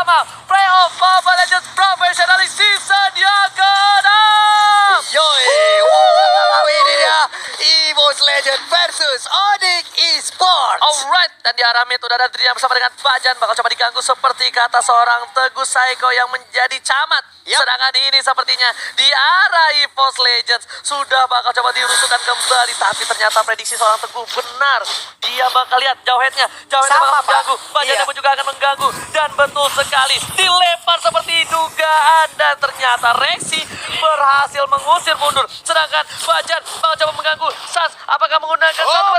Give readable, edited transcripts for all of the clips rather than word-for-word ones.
bersama Playoff Mobile Legends Professional Season yang ke-6. Yoi, wow, ini dia EVOS Legend versus Onyx Esports. Alright, dan di arah mid udah ada Drian bersama dengan Bajan. Bakal coba diganggu seperti kata seorang Teguh Saiko yang menjadi camat. Sedangkan ini sepertinya di arah EVOS Legends sudah bakal coba dirusukkan kembali. Tapi ternyata prediksi seorang Teguh benar. Dia bakal lihat jauhheadnya bakal mengganggu. Bajannya pun juga akan mengganggu. Dan betul sekali, dilempar seperti dugaan. Dan ternyata Rexy berhasil mengusir mundur. Sedangkan Bajan bakal coba mengganggu. Sans, apakah menggunakan satu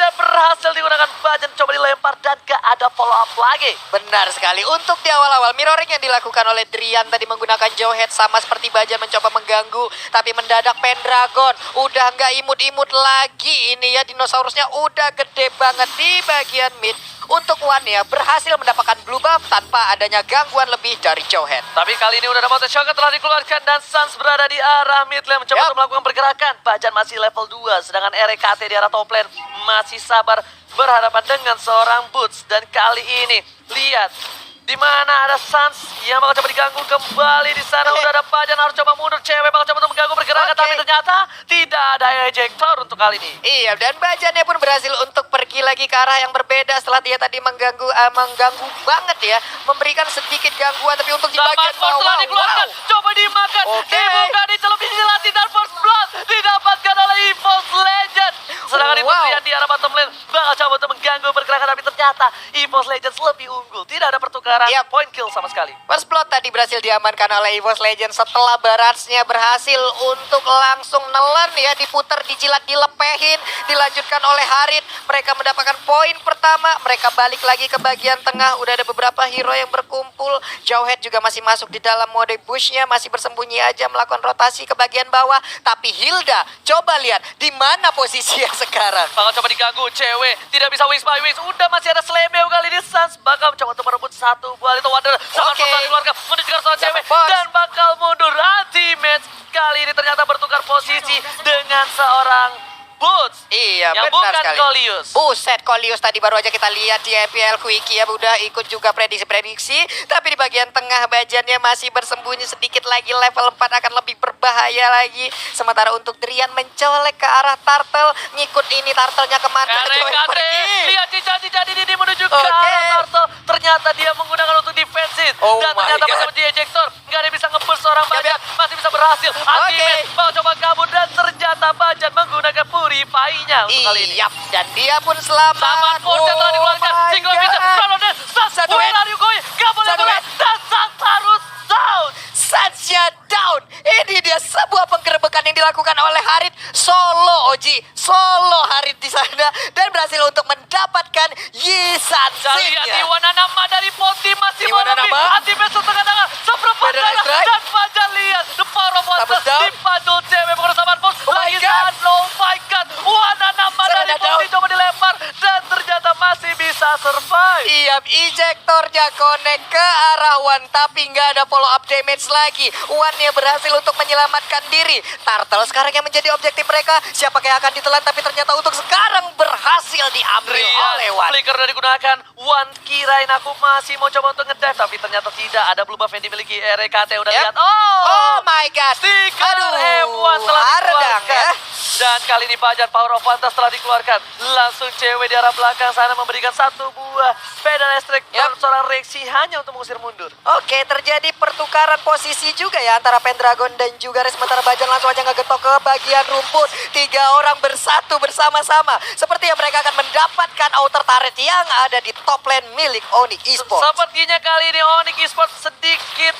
dan berhasil digunakan Bajan. Coba dilempar dan gak ada follow up lagi. Benar sekali. Untuk di awal-awal mirroring yang dilakukan oleh Drian tadi menggunakan jauhhead sama seperti Bajan mencoba mengganggu. Tapi mendadak Pendragon udah nggak imut-imut lagi. Ini ya dinosaurusnya udah gede banget di bagian mid. Untuk Wania berhasil mendapatkan blue buff tanpa adanya gangguan lebih dari jauhhead. Tapi kali ini udah ada Mountain Shocker telah dikeluarkan dan Sans berada di arah mid lane mencoba untuk melakukan pergerakan. Bajan masih level 2 sedangkan RKT di arah top lane masih sabar berhadapan dengan seorang Boots. Dan kali ini lihat di mana ada Sans yang bakal coba diganggu kembali di sana. Udah ada Bajan harus coba mundur, cewek bakal coba untuk mengganggu pergerakan tapi ternyata tidak ada ejector untuk kali ini. Iya, dan Bajannya pun berhasil untuk pergi lagi ke arah yang berbeda setelah dia tadi mengganggu banget ya, memberikan sedikit gangguan tapi untuk di bagian bawah. Telah dikeluarkan, coba dimakan, dibuka, dicelup, dilatih dan first blood didapatkan oleh EVOS Legends. Sedangkan itu Drian di arah bottom lane bakal coba untuk mengganggu pergerakan tapi ternyata EVOS Legends lebih unggul. Tidak ada pertukaran point kill sama sekali. First blood tadi berhasil diamankan oleh EVOS Legends setelah Baratsnya berhasil untuk langsung nelen ya, diputer, dijilat, dilepehin, dilanjutkan oleh Harit. Mereka mendapatkan poin pertama, mereka balik lagi ke bagian tengah. Udah ada beberapa hero yang berkumpul. Jauhhead juga masih masuk di dalam mode bushnya, masih bersembunyi aja melakukan rotasi ke bagian bawah. Tapi Hilda, coba lihat di mana posisinya sekarang. Bakal coba diganggu, cewek tidak bisa wings by wings. Udah masih ada Slameo kali ini. Sans bakal coba untuk merebut satu buah itu Wonder. Sangat dikeluarkan, menuju ke seorang cewek dan bakal mundur. Ultimate kali ini ternyata bertukar posisi dengan seorang Boots. Iya, yang benar bukan sekali. Colius. Buset, Colius tadi baru aja kita lihat di MPL Quickie ya, udah ikut juga prediksi-prediksi. Tapi di bagian tengah Bajannya masih bersembunyi, sedikit lagi level 4 akan lebih berbahaya lagi. Sementara untuk Drian mencolek ke arah Turtle, ngikut ini Turtle-nya kemana? RKT, lihat cincang-cincang ini menuju ke arah Turtle. Ternyata dia menggunakan untuk defensif. Dan ternyata bersama di ejector, nggak ada yang bisa nge-burst seorang Bajan. Masih bisa berhasil. Ultimate, mau coba kabur dan ternyata Bajan menggunakan purify-nya untuk kali ini. Dan dia pun selamat. Saman force telah dikeluarkan. Single vision, Prolones, Sans, where are you going? Gak boleh bola, dan Sans harus down. Sansnya down. Ini dia sebuah penggerebekan yang dilakukan oleh Harit. Solo Oji, solo Harit di sana. Dan berhasil untuk mendapatkan Yisan. Lihat Iwana Nama dari Poti masih mau lebih. Ultimate setengah tangan, seperempat darah. Dan Bajan lihat, the power of Water dipantul cewek mengurus Saman force. Lagi Sans, oh my god. Iwana Nama dari Poti coba dilempar. Dan ternyata masih bisa survive. Iya, ejectornya connect ke arah Wan. Tapi nggak ada follow up damage lagi. Wan-nya berhasil untuk menyelamatkan diri. Turtle sekarang yang menjadi objektif mereka. Siapa yang akan ditelan tapi ternyata untuk sekarang berhasil diambil oleh Wan. Flicker udah digunakan. Wan kirain aku masih mau coba untuk ngedive tapi ternyata tidak. Ada blue buff yang dimiliki RKT. Udah lihat. Oh my god. Stiker M1 telah dikeluarkan. Dan kali ini Bajan Power of Fantas telah dikeluarkan. Langsung cewek di arah belakang sana memberikan satu buah pedal listrik. Seorang Rexy hanya untuk mengusir mundur. Oke, terjadi pertukaran posisi juga ya antara Pendragon dan juga sementara Bajan langsung aja ngegetok ke bagian rumput. 3 orang bersatu bersama-sama. Seperti yang mereka akan mendapatkan outer turret yang ada di top lane milik Onyx Esports. Sepertinya kali ini Onyx Esports sedikit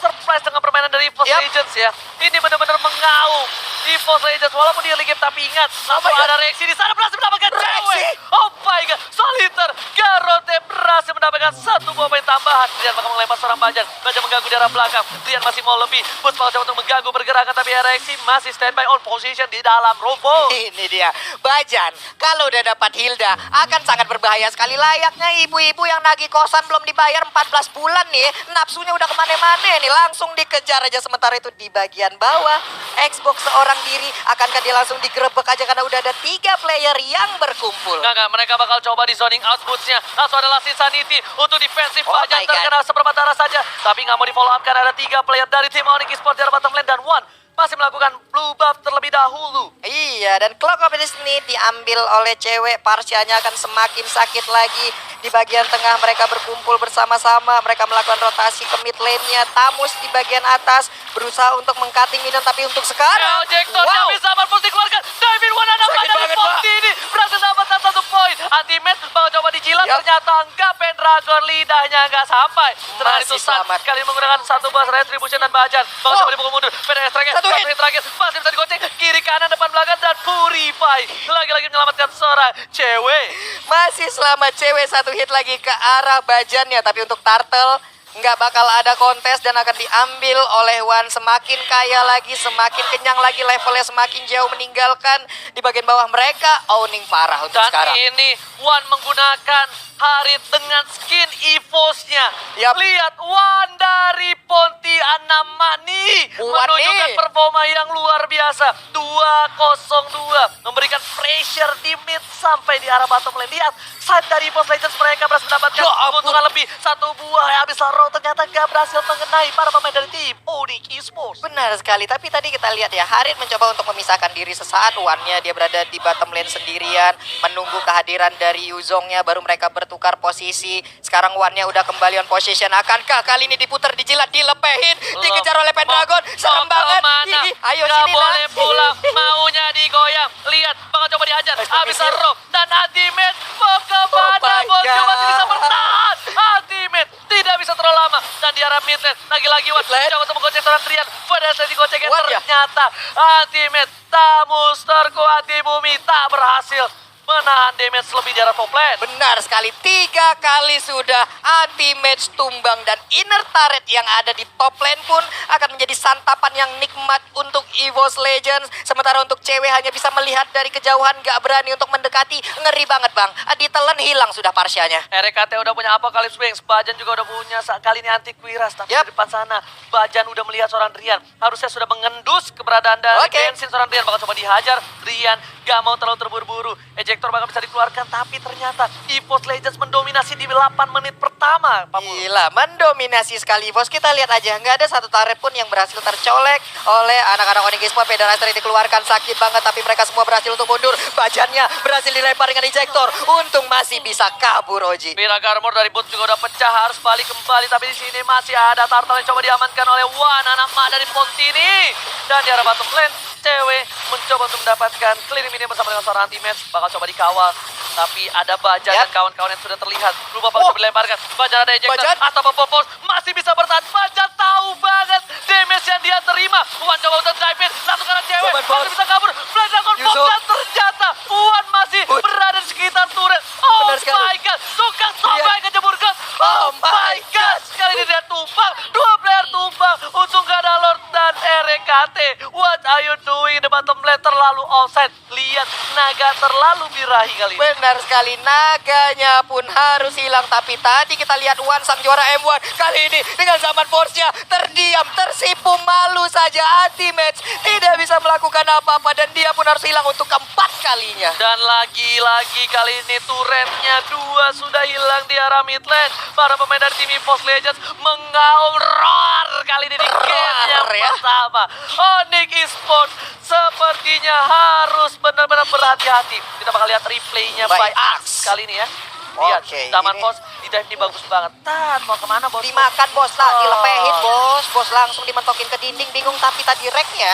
surprise dengan permainan dari EVOS Legends ya. Ini benar-benar mengaum EVOS Legends walaupun dia ligip tapi ingat ada Rexy di sana berhasil mendapatkan cewek. Oh my god, Soliter Garote berhasil mendapatkan satu buah poin tambahan. Drian bakal melempar seorang Bajan. Bajan mengganggu di arah belakang. Drian masih mau lebih. Boots bakal coba untuk mengganggu pergerakan tapi Rexy masih standby on position di dalam rumput. Ini dia Bajan. Kalau udah dapat dapat Hilda akan sangat berbahaya sekali. Layaknya ibu-ibu yang nagih kosan belum dibayar 14 bulan nih. Nafsunya udah kemana-mana nih. Langsung dikejar aja. Sementara itu di bagian bawah, Xbox seorang diri. Akankah dia langsung digerebek aja karena udah ada 3 player yang berkumpul. Enggak, mereka bakal coba di zoning out boots-nya. Langsung ada Last Insanity untuk defensif Oh Bajan my God. terkena seperempat arah saja. Tapi nggak mau di follow up karena ada 3 player dari tim Onyx Esports di arah bottom lane dan One masih melakukan blue buff terlebih dahulu. Iya, dan Clock of Destiny diambil oleh cewek. Parsianya akan semakin sakit lagi. Di bagian tengah mereka berkumpul bersama-sama. Mereka melakukan rotasi ke mid lane-nya. Tamus di bagian atas berusaha untuk meng-cutting minion, tapi untuk sekarang Ejector yang bisa Marpus dikeluarkan. David One anak Sakit dari banget, Ponti ini berhasil dapatkan 1 poin. Ultimate bakal coba dijilat, Yup. ternyata enggak. Pendragon lidahnya enggak sampai. Setelah itu Masih Sun selamat. kali ini menggunakan 1 bus retribution dan Bajan bakal Wow. coba dipukul mundur. PDS terakhir, Satu hit. hit terakhir masih bisa digoceng kiri kanan depan belakang dan Purify lagi-lagi menyelamatkan seorang cewek. masih selamat cewek. 1 hit lagi ke arah Bajannya, tapi untuk Turtle nggak bakal ada kontes dan akan diambil oleh One. Semakin kaya lagi, semakin kenyang lagi, levelnya semakin jauh meninggalkan. Di bagian bawah mereka owning parah untuk Dan sekarang. ini One menggunakan Harit dengan skin EVOS-nya. Yap. Lihat One dari Pontianak Mani One menunjukkan nih. performa yang luar biasa. 2-0-2 memberikan pressure di mid sampai di arah bottom lane. Lihat side dari EVOS Legends, mereka berhasil mendapatkan Ya ampun. keuntungan lebih. 1 buah habis Laro ternyata gak berhasil mengenai para pemain dari tim Onyx Esports. Benar sekali, tapi tadi kita lihat ya, Harit mencoba untuk memisahkan diri sesaat. One-nya dia berada di bottom lane sendirian, menunggu kehadiran dari Yuzongnya, baru mereka bertukar posisi. Sekarang One-nya udah kembali on position. Akankah kali ini diputar, dijilat, dilepehin, dikejar oleh Pendragon? Serem banget. Ih, ayo Gak sini boleh lah. pulang, maunya digoyang. Lihat, bakal coba dihajar. Habis rob dan ultimate mau kemana? Oh my Bosku masih bisa God. bertahan. Ultimate tidak bisa terlalu lama. Dan di arah mid lane, lagi-lagi Wan Mid lane. coba untuk menggocek seorang Trian. Padahal digoceknya Wan ya? ternyata ultimate Tamus terkuat di bumi tak berhasil menahan damage lebih di arah top lane. Benar sekali, 3 kali sudah anti-match tumbang. Dan inner turret yang ada di top lane pun akan menjadi santapan yang nikmat untuk EVOS Legends. Sementara untuk cewek hanya bisa melihat dari kejauhan, gak berani untuk mendekati. Ngeri banget bang, ditelan hilang sudah Parsianya. RKT udah punya Apocalypse Wings, Bajan juga udah punya kali ini anti Quiras. Tapi Yap. di depan sana Bajan udah melihat seorang Rian, harusnya sudah mengendus keberadaan dari Oke. bensin seorang Rian. Bakal coba dihajar, Rian gak mau terlalu terburu-buru. Ejector bakal bisa dikeluarkan, tapi ternyata EVOS Legends mendominasi di 8 menit pertama. Pak Mul. Gila, mendominasi sekali EVOS. Kita lihat aja, nggak ada satu turret pun yang berhasil tercolek oleh anak-anak Onyx Esports. Pedalaster dikeluarkan, sakit banget, tapi mereka semua berhasil untuk mundur. Bajannya berhasil dilempar dengan ejector. Untung masih bisa kabur Oji. Mira Garmor dari boots juga udah pecah, harus balik kembali. Tapi di sini masih ada Turtle yang coba diamankan oleh Wan, anak mak dari Pontini. Dan di arah bottom lane, cewek mencoba untuk mendapatkan clearing minion bersama dengan seorang anti-match. Bakal coba dikawal, tapi ada Bajan Yap. dan kawan-kawan yang sudah terlihat. Blue Buff bakal coba dilemparkan. Bajan ada ejector, Bajan. atau Popopos masih bisa bertahan. Bajan tahu banget damage yang dia terima. Wan coba untuk dive in, satu kanan cewek, Sobat masih Bos. bisa kabur. Black Dragon Pop, Yusuf. dan ternyata Wan masih Ut. berada di sekitar turret. Oh Benar sekali. my god, tukang sampai kejebur gas. Oh Oh my god, sekali ini dia tumbang. 2 player tumbang, untung gak ada Lord dan RKT. What are you doing in the bottom lane? Terlalu offside. Lihat, naga terlalu birahi kali ini. Benar sekali, naganya pun harus hilang. Tapi tadi kita lihat Wan sang juara M1. Kali ini dengan zaman force-nya terdiam, tersipu, malu saja. Anti-match tidak bisa melakukan apa-apa. Dan dia pun harus hilang untuk keempat kalinya. Dan lagi-lagi kali ini turretnya 2 sudah hilang di arah mid lane. Para pemain dari tim EVOS Legends mengaum roar kali ini di game yang ya. pertama. Onyx Esports sepertinya harus benar-benar berhati-hati. Kita bakal lihat replaynya By by Axe. Axe kali ini ya. Lihat, Oke, Taman ini- Pos di dive ini bagus banget. Tat, mau kemana bos? Dimakan bos, tak Oh. dilepehin bos. Bos langsung dimentokin ke dinding, bingung. Tapi tadi reknya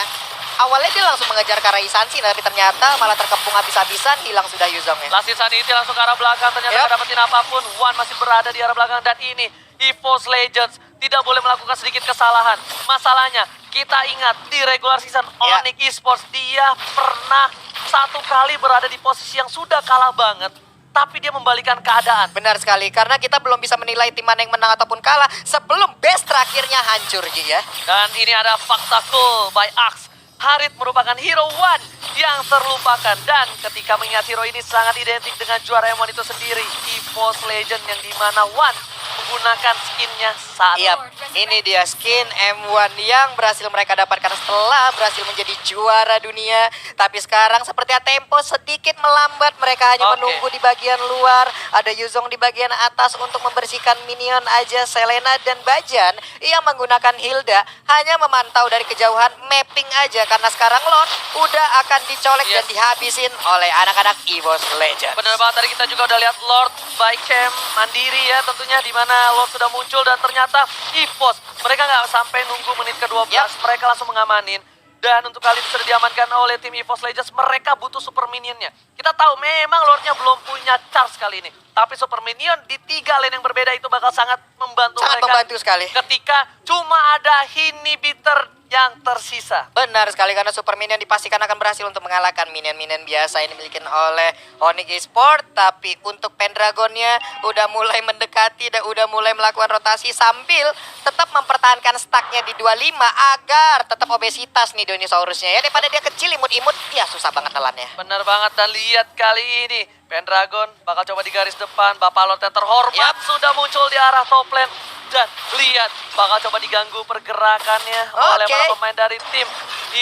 awalnya dia langsung mengejar ke arah Isansi, tapi ternyata malah terkepung habis-habisan, hilang sudah Yuzongnya. Lasih Sanity langsung ke arah belakang, ternyata Yap. gak dapetin apapun. Wan masih berada di arah belakang, dan ini EVOS Legends tidak boleh melakukan sedikit kesalahan. Masalahnya, kita ingat di regular season Ya. Onyx Esports, dia pernah 1 kali berada di posisi yang sudah kalah banget, tapi dia membalikan keadaan. Benar sekali, karena kita belum bisa menilai tim mana yang menang ataupun kalah sebelum best terakhirnya hancur Ji ya. Dan ini ada fakta cool by Axe. Harit merupakan hero one yang terlupakan. Dan ketika mengingat hero ini sangat identik dengan juara M1 itu sendiri, EVOS Legend, yang dimana One menggunakan skinnya saat Iya, ini dia skin M1 yang berhasil mereka dapatkan setelah berhasil menjadi juara dunia. Tapi sekarang sepertinya tempo sedikit melambat. Mereka hanya Oke. menunggu di bagian luar. Ada Yuzong di bagian atas untuk membersihkan minion aja. Selena dan Bajan yang menggunakan Hilda hanya memantau dari kejauhan, mapping aja. Karena sekarang Lord udah akan dicolek dan dihabisin oleh anak-anak EVOS Legends. Bener banget, tadi kita juga udah lihat Lord by camp mandiri ya tentunya, di mana Lord sudah muncul dan ternyata EVOS mereka nggak sampai nunggu menit ke-12, mereka langsung mengamanin. Dan untuk kali ini sudah diamankan oleh tim EVOS Legends, mereka butuh super minionnya. Kita tahu memang Lordnya belum punya charge kali ini, tapi super minion di 3 lane yang berbeda itu bakal sangat membantu Sangat mereka membantu sekali. ketika cuma ada inhibitor yang tersisa. Benar sekali, karena super minion dipastikan akan berhasil untuk mengalahkan minion-minion biasa yang dimiliki oleh Onyx Esports. Tapi untuk Pendragonnya udah mulai mendekati dan udah mulai melakukan rotasi sambil tetap mempertahankan stacknya di 25 agar tetap obesitas nih Dinosaurusnya ya. Daripada dia kecil imut-imut, ya susah banget nelannya. Bener banget, dan lihat kali ini Pendragon bakal coba di garis depan. Bapak Lord yang terhormat sudah muncul di arah top lane. Dan lihat, bakal coba diganggu pergerakannya oleh para pemain dari tim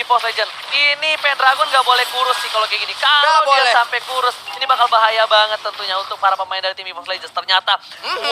EVOS Legends. Ini Pendragon nggak boleh kurus sih kalau kayak gini. Kalau dia sampai kurus, ini bakal bahaya banget tentunya untuk para pemain dari tim EVOS Legends. Ternyata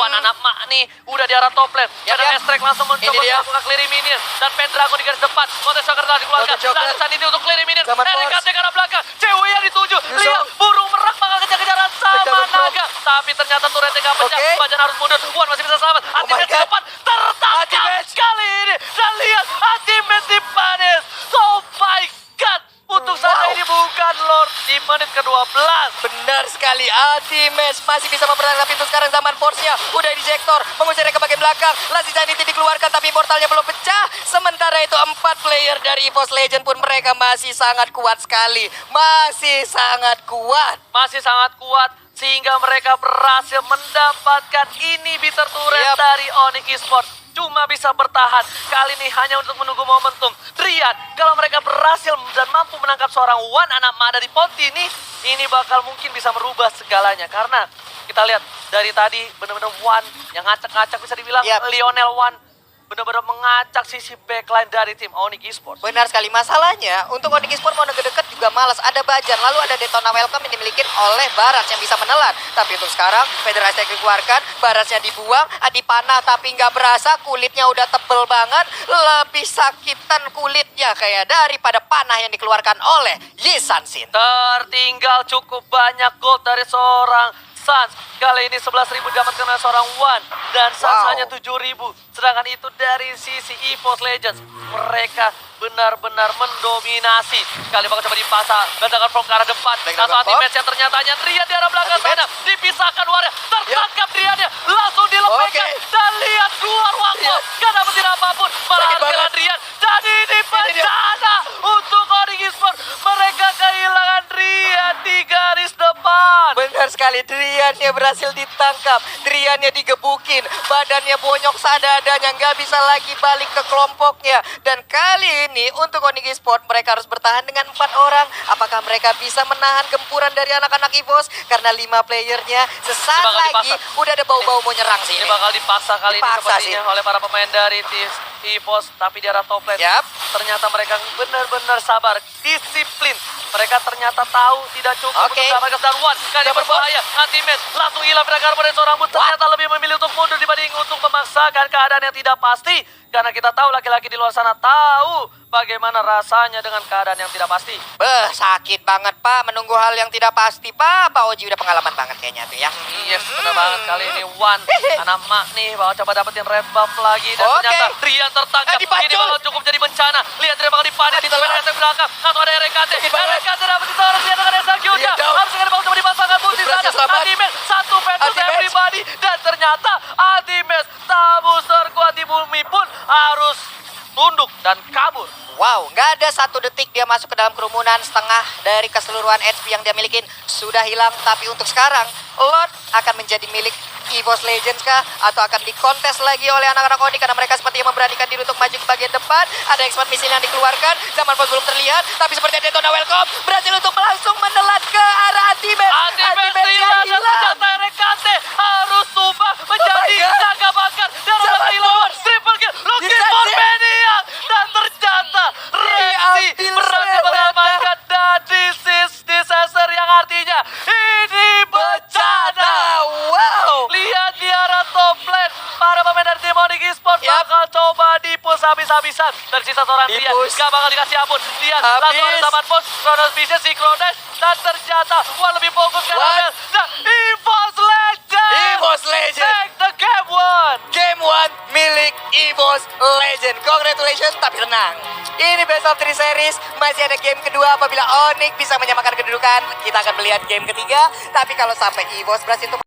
Wan anak mak nih udah di arah top lane. Ada Estrek langsung mencoba melakukan clearing minion. Dan Pendragon di garis depan. Kontes Shocker telah dikeluarkan. Lanjutan ini untuk clearing minion. RKT ke arah belakang. Cewek yang dituju. Lihat, burung merak bakal kejar-kejaran sama naga. Tapi ternyata turretnya nggak pecah. Bajan harus mundur. Wan masih bisa selamat. Ultimate di depan tertangkap kali ini. Dan lihat, ultimate dipanis. Oh my god. Untuk saja ini bukan Lord di menit ke-12. Benar sekali, Ultimate masih bisa mempertahankan pintu sekarang. Zaman Force-nya udah dijektor, mengusirnya ke bagian belakang. Lazi Sanity dikeluarkan tapi portalnya belum pecah. Sementara itu 4 player dari EVOS Legends pun mereka masih sangat kuat sekali. Masih sangat kuat. Masih sangat kuat sehingga mereka berhasil mendapatkan inhibitor turret dari Onyx Esports. Cuma bisa bertahan kali ini hanya untuk menunggu momentum. Rian, kalau mereka berhasil dan mampu menangkap seorang Wan anak Ma dari Ponti ini bakal mungkin bisa merubah segalanya. Karena kita lihat dari tadi benar-benar Wan yang ngacak-ngacak, bisa dibilang Lionel Wan benar-benar mengacak sisi backline dari tim Onyx Esports. Benar sekali, masalahnya untuk Onyx Esports mau deket-deket juga malas. Ada Bajan, lalu ada Detona Welcome yang dimiliki oleh Barats yang bisa menelan. Tapi untuk sekarang Federasi dikeluarkan, Baratsnya dibuang, dipanah tapi nggak berasa, kulitnya udah tebel banget. Lebih sakitan kulitnya kayak daripada panah yang dikeluarkan oleh Yi Sansin. Tertinggal cukup banyak gold dari seorang Sans. Kali ini 11.000 didapatkan oleh seorang Wan. Dan Sans hanya 7.000. Sedangkan itu dari sisi EVOS Legends. Mereka benar-benar mendominasi. Kali bakal coba dipasang. Ledakan from ke arah depan. Satu anti-match yang ternyata hanya Drian di arah belakang sana. Dipisahkan Warnya. Tertangkap Driannya. Langsung dilepaskan. Dan lihat keluar waktu. Gak dapetin apapun. Malah harus Drian. Dan ini bencana untuk Onyx Esports. Mereka kehilangan Drian di garis depan. Benar sekali, Driannya berhasil ditangkap. Driannya digebukin. Badannya bonyok sadadanya. Nggak bisa lagi balik ke kelompoknya. Dan kali ini untuk Onyx Esports mereka harus bertahan dengan 4 orang. Apakah mereka bisa menahan gempuran dari anak-anak EVOS? Karena 5 playernya sesaat lagi udah ada bau-bau mau nyerang sih. Ini bakal dipaksa kali ini sepertinya oleh para pemain dari tim EVOS. Tapi di arah top lane ternyata mereka benar-benar sabar, disiplin. Mereka ternyata tahu tidak cukup untuk mendapatkan dan Wan kali berbahaya. Anti-match langsung hilang Pendragon pada seorang Bus. Ternyata lebih memilih untuk mundur dibanding untuk memaksakan keadaan yang tidak pasti. Karena kita tahu laki-laki di luar sana tahu bagaimana rasanya dengan keadaan yang tidak pasti. Sakit banget Pak, menunggu hal yang tidak pasti Pak. Pak Oji udah pengalaman banget kayaknya tuh ya. Yes, benar banget. Kali ini Wan, anak mak nih bakal coba dapetin red buff lagi. Dan ternyata Drian tertangkap. Ini bakal cukup jadi bencana. Lihat Drian bakal dipanis di belakang. Atau ada RKT. RKT dapet disorot. Lihat dengan execute-nya. Harus segera bakal coba dipasangkan Musi sana. Ultimate, satu Ventus everybody. Dan ternyata Ultimate tabus terkuat di bumi pun harus tunduk dan kabur. Wow, nggak ada 1 detik dia masuk ke dalam kerumunan. Setengah dari keseluruhan HP yang dia miliki sudah hilang. Tapi untuk sekarang, Lord akan menjadi milik EVOS Legends kah? Atau akan dikontes lagi oleh anak-anak Onyx karena mereka sepertinya memberanikan diri untuk maju ke bagian depan. Ada expert missile yang dikeluarkan. Zaman Force belum terlihat, tapi seperti Daytona Welcome berhasil untuk langsung menelan ke arah Ultimate. Ultimate hilang dan senjata RKT harus tumbang menjadi naga bakar. Dan orang hilang triple kill. Looking for Maniac. Dan ternyata Rexy berhasil mengamankan. Dan this is disaster yang artinya ini bencana. Wow. Lihat di arah top lane. Para pemain dari tim Onyx Esports bakal coba di-push habis-habisan. Tersisa seorang Trian. Gak bakal dikasih ampun. Lihat langsung ada zaman push. Chronos Vision synchronize. Dan ternyata lebih fokus ke Lamel. Nah, EVOS Legends. EVOS Legends. Take the game one. Game 1 milik EVOS Legend. Congratulations, tapi tenang. Ini best of 3 series. Masih ada game kedua apabila Onyx bisa menyamakan kedudukan. Kita akan melihat game ketiga. Tapi kalau sampai EVOS berhasil untuk